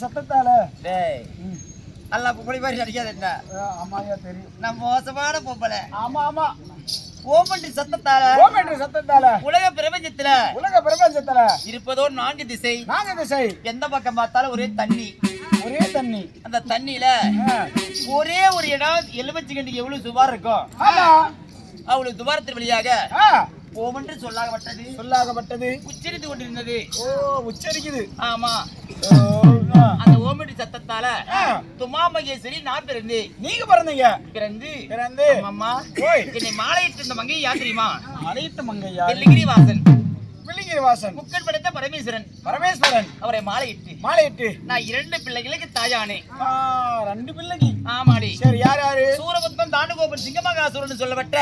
சத்தத்தால அல்ல பொம்பளை மாதிரி அடிக்காது என்ன? ஆமாயா தெரியும். நான் மோசமான பொம்பளை. ஆமா ஆமா. ஓமன்றி சத்தத்தால உலக பிரபஞ்சத்துல இருப்பதோ 4 திசை. எந்த பக்கம் பார்த்தாலும் ஒரே தண்ணி. அந்த தண்ணியில ஒரே ஒரு இடம் எலுமிச்சங்கண்டிக்கு எவ்வளவு சுமார் இருக்கும் அவ்வளவு துவாரத்தின் வழியாக ஓமென்று சொல்லாகப்பட்டது உச்சரித்து கொண்டிருந்தது. உச்சரிக்குது. ஆமா. அந்த ஓமென்று சத்தத்தால துமா மகேஸ்வரி நான் பிறந்தேன். நீங்க பிறந்தீங்க? பிறந்து அம்மா என்னை மாலையிட்டு இந்த மங்கை யார் தெரியுமா? மாலையிட்ட மங்கையா? வெள்ளிங்கிரிவாசன் முக்கன் படைத்த பரமேஸ்வரன் அவரை மாலையிட்டு நான் 2 பிள்ளைகளுக்கு தாயானே. 2 பிள்ளைக்கு? ஆமாடி. சரி, யாரு? சூரபத்மன், தாண்டுகோபன், சிங்கமகாசுரன் சொல்லப்பட்ட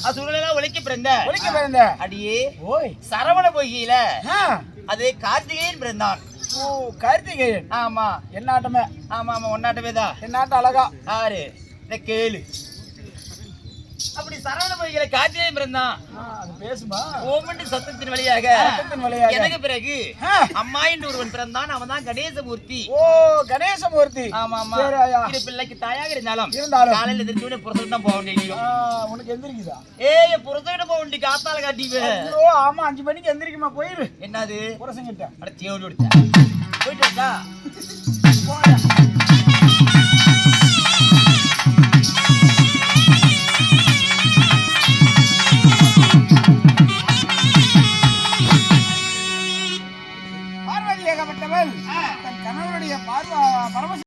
அசுரனெல்லாம் ஒலிக்க பிறந்த அடியே சரவண பொய்கையில அது கார்த்திகேயன் பிறந்தான். கார்த்திகேயன்? ஆமா. என்னாட்டமே? ஆமா ஆமா, ஒன்னாட்டமே தான். என்னாட்டம் அழகா? ஆறு கேளு. அப்படி சரவண பொய்கையில கார்த்திகேயன் பிறந்தான். அது பேசுமா? ஓமண்டு சத்தத்தின் வழியாக எனக்கு பிறகு அம்மா என்று ஒருவன் பிறந்தான். அவன் தான் கணேசமூர்த்தி. கணேசமூர்த்தி. ஆமா ஆமா. 2 பிள்ளைக்கு தாயாக இருந்தாலும் காலையில எதிர்த்து புரசம் தான் போக வேண்டிய. உனக்கு எந்திரிக்குதா? புரசகிட்ட போக வேண்டிய காத்தால காட்டிவேன். ஆமா, 5 மணிக்கு எந்திரிக்குமா? போயிரு. என்னது புரசங்கிட்ட? அட தேடி விடுத்த போயிட்டு